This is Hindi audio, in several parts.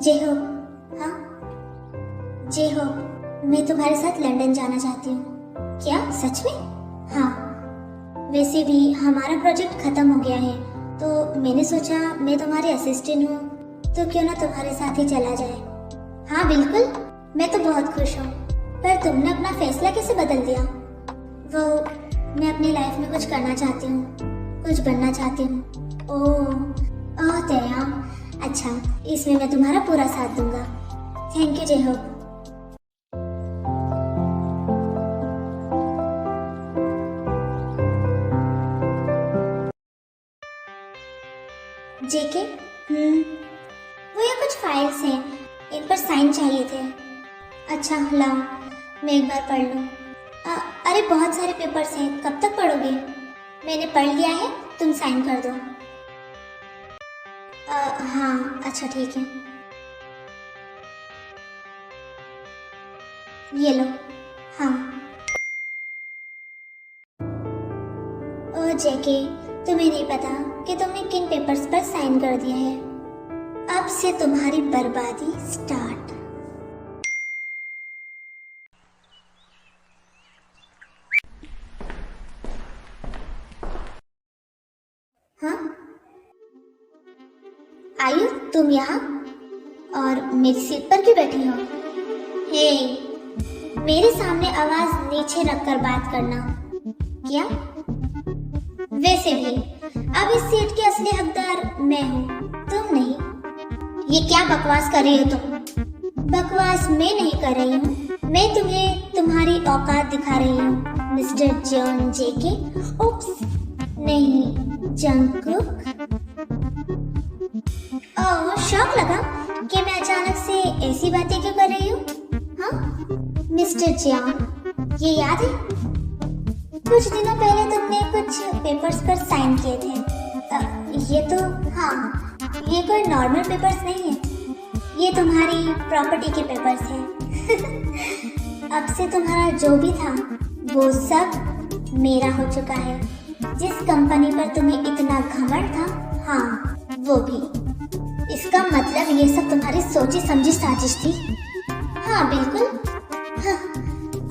जय हो। हाँ जय हो, मैं तुम्हारे साथ लंदन जाना चाहती हूँ। क्या सच में? हाँ, वैसे भी हमारा प्रोजेक्ट खत्म हो गया है, तो मैंने सोचा मैं तुम्हारी असिस्टेंट हूँ, तो क्यों ना तुम्हारे साथ ही चला जाए। हाँ बिल्कुल, मैं तो बहुत खुश हूँ। पर तुमने अपना फैसला कैसे बदल दिया? वो मैं अपनी लाइफ में कुछ करना चाहती हूँ, कुछ बनना चाहती हूँ। ओह दया, अच्छा, इसमें मैं तुम्हारा पूरा साथ दूंगा। थैंक यू जय हो। जेके, वो ये कुछ फाइल्स हैं, इन पर साइन चाहिए थे। अच्छा लाओ, मैं एक बार पढ़ लूँ। अरे बहुत सारे पेपर्स हैं, कब तक पढ़ोगे? मैंने पढ़ लिया है, तुम साइन कर दो। हाँ अच्छा ठीक है, ये लो। हाँ। ओ जेके, तुम्हें नहीं पता कि तुमने किन पेपर्स पर साइन कर दिया है। अब से तुम्हारी बर्बादी स्टार्ट। हाँ आयु, तुम यहाँ और मेरी सीट पर क्यों बैठी हो? हे, मेरे सामने आवाज नीचे रखकर बात करना। क्या? वैसे भी अब इस सीट की असली हकदार मैं हूँ, तुम नहीं। ये क्या बकवास कर रही हो तुम? बकवास मैं नहीं कर रही हूँ, मैं तुम्हें तुम्हारी औकात दिखा रही हूँ मिस्टर जॉन जेके। उप्स, नहीं, जंगकुक। ओह, शौक लगा कि मैं अचानक से ऐसी बातें क्यों कर रही हूँ। हाँ मिस्टर जॉन, ये याद है कुछ दिनों पहले तुमने कुछ पेपर्स पर साइन किए थे? ये तो, हाँ, ये कोई नॉर्मल पेपर्स नहीं है, ये तुम्हारी प्रॉपर्टी के पेपर्स हैं। अब से तुम्हारा जो भी था वो सब मेरा हो चुका है। जिस कंपनी पर तुम्हें इतना घमंड था, हाँ वो भी। इसका मतलब ये सब तुम्हारी सोची समझी साजिश थी? हाँ बिल्कुल। हाँ,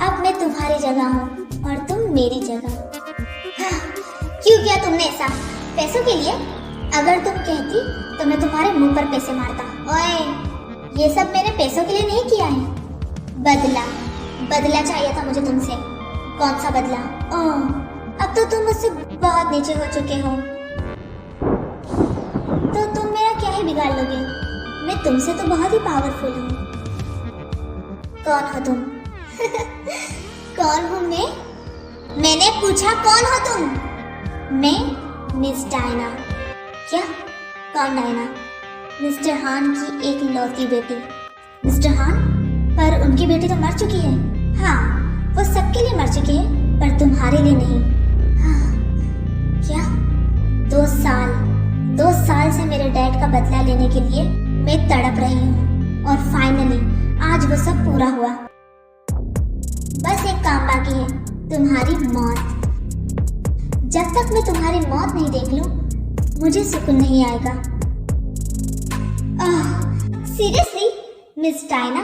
अब मैं तुम्हारी जगह हूँ और तुम मेरी जगह। हाँ, क्यों किया तुमने ऐसा? पैसों के लिए? अगर तुम कहती तो मैं तुम्हारे मुंह पर पैसे मारता। ओए, ये सब मैंने पैसों के लिए नहीं किया है। बदला चाहिए था मुझे तुमसे। कौन सा बदला? ओह, अब तो तुम मुझसे बहुत नीचे हो चुके हो, तो तुम मेरा क्या ही बिगाड़ लोगे? मैं तुमसे तो बहुत ही पावरफुल हूँ। कौन हो तुम? कौन हूँ मैं? मैंने पूछा कौन हो तुम? मैं मिस डायना। क्या? कौन डायना? मिस्टर हान की एक लौती बेटी। मिस्टर हान? पर उनकी बेटी तो मर चुकी है। हाँ, वो सबके लिए मर चुकी है, पर तुम्हारे लिए नहीं। हाँ, क्या? 2 साल से मेरे डैड का बदला लेने के लिए मैं तड़प रही हूँ, और फाइनली आज वो सब पूरा हुआ। बस एक काम बाकी है, तुम्हारी मौत। जब तक मैं तुम्हारी मौत नहीं देख लूं, मुझे सुकून नहीं आएगा। Seriously miss Diana?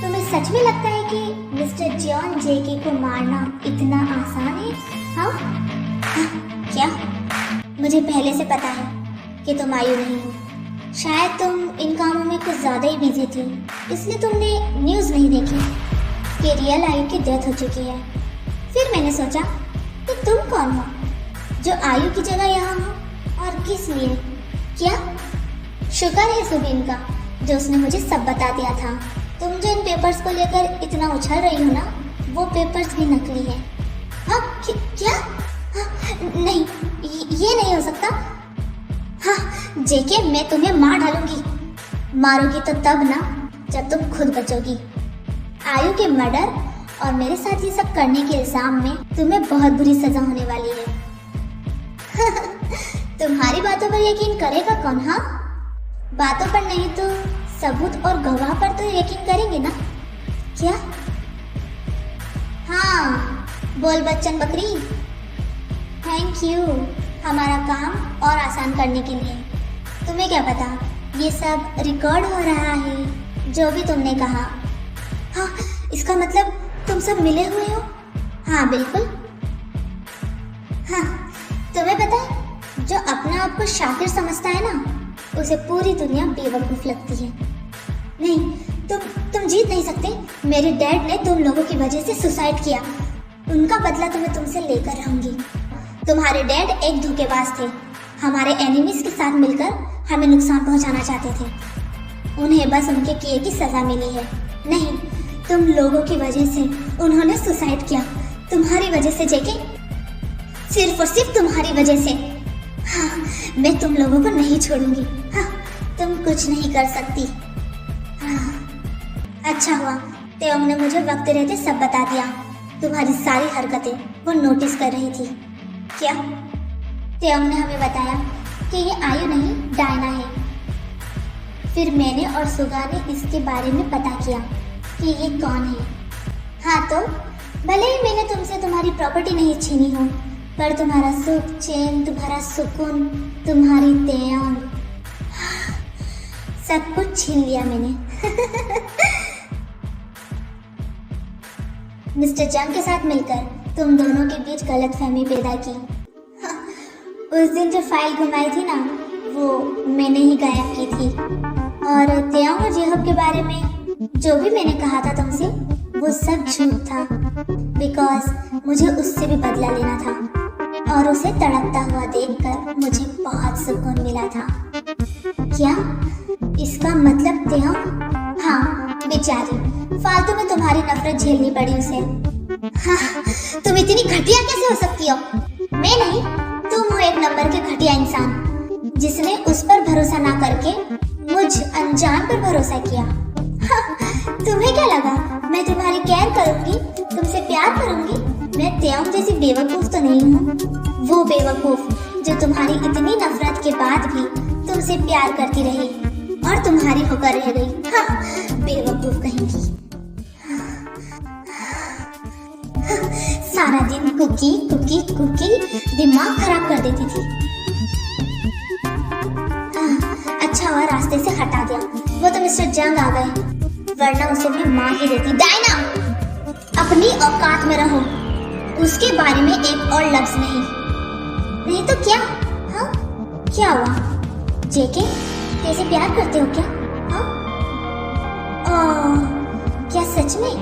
तुम्हें सच में लगता है कि मिस्टर जॉन जेके को मारना इतना आसान है? हाँ? क्या? मुझे पहले से पता है कि तुम आयु नहीं हो। शायद तुम इन कामों में कुछ ज्यादा ही बिजी थी, इसलिए तुमने न्यूज़ नहीं देखी कि रियल आयु की डेथ हो चुकी है। फिर मैंने सोचा कि तुम कौन हो जो आयु की जगह यहाँ हो, और किस लिए? क्या? शुक्र है सुबीन का, जो उसने मुझे सब बता दिया था। तुम जो इन पेपर्स को लेकर इतना उछल रही हो ना, वो पेपर्स भी नकली है। हाँ क्या? हाँ, नहीं, ये नहीं हो सकता। हाँ जेके, मैं तुम्हें मार डालूंगी। मारोगी तो तब ना, जब तुम खुद बचोगी। आयु के मर्डर और मेरे साथ ये सब करने के इल्जाम में तुम्हें बहुत बुरी सजा होने वाली है। तुम्हारी बातों पर यकीन करेगा कौन? हाँ, बातों पर नहीं तो सबूत और गवाह पर तो यकीन करेंगे ना? क्या? हाँ, बोल बच्चन बकरी। Thank you. हमारा काम और आसान करने के लिए। तुम्हें क्या पता ये सब रिकॉर्ड हो रहा है, जो भी तुमने कहा। हाँ, इसका मतलब तुम सब मिले हुए हो? हाँ बिल्कुल। हाँ, तुम्हें पता है जो अपने आप को शातिर समझता है ना, उसे पूरी दुनिया बेवकूफ लगती है। नहीं, तुम जीत नहीं सकते। मेरे डैड ने तुम लोगों की वजह से सुसाइड किया। उनका बदला तुम्हें तुमसे लेकर रहूंगी। तुम्हारे डैड एक धोखेबाज थे, हमारे एनिमीज के साथ मिलकर हमें नुकसान पहुंचाना चाहते थे। उन्हें बस उनके किए की सजा मिली है। नहीं, तुम लोगों की वजह से उन्होंने सुसाइड किया। तुम्हारी वजह से जेके, सिर्फ और सिर्फ तुम्हारी वजह से। हाँ, मैं तुम लोगों को नहीं छोड़ूंगी। हाँ, तुम कुछ नहीं कर सकती। हाँ, अच्छा हुआ तेओंग ने मुझे वक्त रहते सब बता दिया। तुम्हारी सारी हरकतें वो नोटिस कर रही थी। क्या? तेओंग ने हमें बताया कि ये आयु नहीं, डायना है। फिर मैंने और सुगा ने इसके बारे में पता किया कि ये कौन है। हाँ, तो भले ही मैंने तुमसे तुम्हारी प्रॉपर्टी नहीं छीनी हो, पर तुम्हारा सुख चैन, तुम्हारा सुकून, तुम्हारी तेओंग, सब कुछ छीन लिया मैंने। मिस्टर जंग के साथ मिलकर तुम दोनों के बीच गलतफहमी पैदा की। उस दिन जो फाइल घुमाई थी ना, वो मैंने ही गायब की थी। और तेओंग और जेहब के बारे में जो भी मैंने कहा था तुमसे, वो सब झूठ था। बिकॉज मुझे उससे भी बदला लेना था, और उसे तड़पता हुआ देखकर मुझे बहुत सुकून मिला था। क्या इसका मतलब तेओंग? हाँ, बेचारी, फालतू में तुम्हारी नफरत झेलनी पड़ी उसे। हाँ, तुम इतनी घटिया कैसे हो सकती हो? मैं नहीं, तुम हो एक नंबर के घटिया इंसान, जिसने उस पर भरोसा ना करके मुझ अनजान पर भरोसा किया। हाँ, तुम्हें क्या लगा मैं तुम्हारी केयर करूंगी, तुमसे प्यार करूंगी? मैं तेओंग जैसी बेवकूफ तो नहीं हूँ। वो बेवकूफ जो तुम्हारी इतनी नफरत के बाद भी तुमसे प्यार करती रही और तुम्हारी होकर रह गई। हाँ, बेवकूफ कहेंगी। सारा दिन कुकी कुकी कुकी दिमाग खराब कर देती थी। अच्छा हुआ रास्ते से हटा दिया। वो तो मिस्टर जंग आ गए, वरना उसे भी मार ही देती। डायना, अपनी औकात में रहो, उसके बारे में एक और लफ्ज नहीं तो क्या? हाँ, क्या हुआ? जेके, कैसे प्यार करते हो क्या? हाँ? क्या सच में?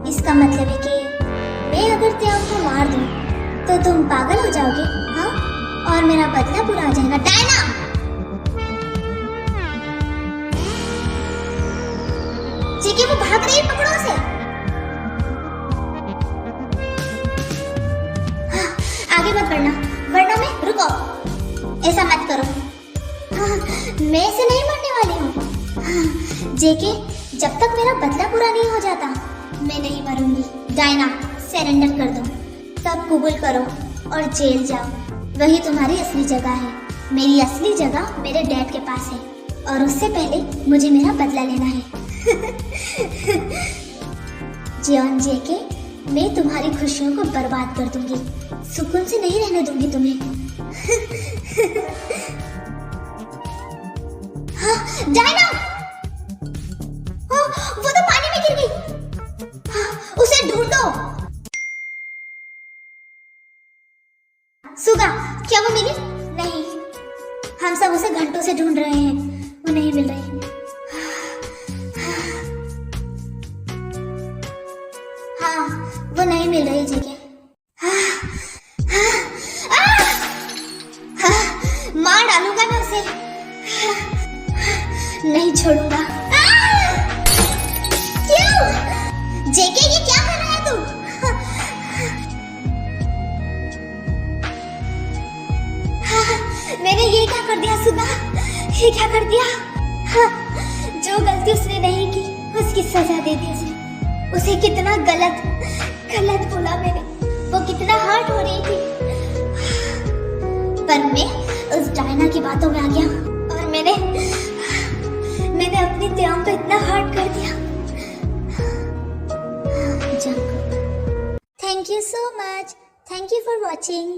इसका मतलब है कि मैं अगर तेओंग को मार दूं तो तुम पागल हो जाओगे? हाँ, और मेरा बदला पूरा आ जाएगा। डायना, जेके वो भाग रही है, पकड़ो उसे। हाँ, आगे मत बढ़ना, वरना मैं रुको, ऐसा मत करो। हाँ, मैं इसे नहीं मारने वाली हूँ। हाँ, जेके, जब तक मेरा बदला पूरा नहीं हो जाता मैं नहीं मरूंगी। डायना, सरेंडर कर दो, सब कबूल करो और जेल जाओ। वही तुम्हारी असली जगह है। मेरी असली जगह मेरे डैड के पास है, और उससे पहले मुझे मेरा बदला लेना है। जियोन जेके, मैं तुम्हारी खुशियों को बर्बाद कर दूंगी, सुकून से नहीं रहने दूंगी तुम्हें। हाँ, डायना, वो तो पानी में गिर गई। हाँ, उसे ढूंढो। सुगा, क्या वो मिली? नहीं, हम सब उसे घंटों से ढूंढ रहे हैं, वो नहीं मिल रही। हाँ, वो नहीं मिल रही जेके। मार डालूंगा मैं उसे, नहीं छोड़ूंगा। क्यों? जेके, ये क्या कर रहा है तू? मैंने ये क्या कर दिया सुगा? ये क्या कर दिया? जो गलती उसने नहीं की उसकी सजा दे दी उसने। उसे कितना गलत बोला मैंने, वो कितना हर्ट हो रही थी। पर मैं उस डायना की बातों में आ गया और मैंने अपनी तेओंग को इतना हर्ट कर दिया। Thank you so much, thank you for watching.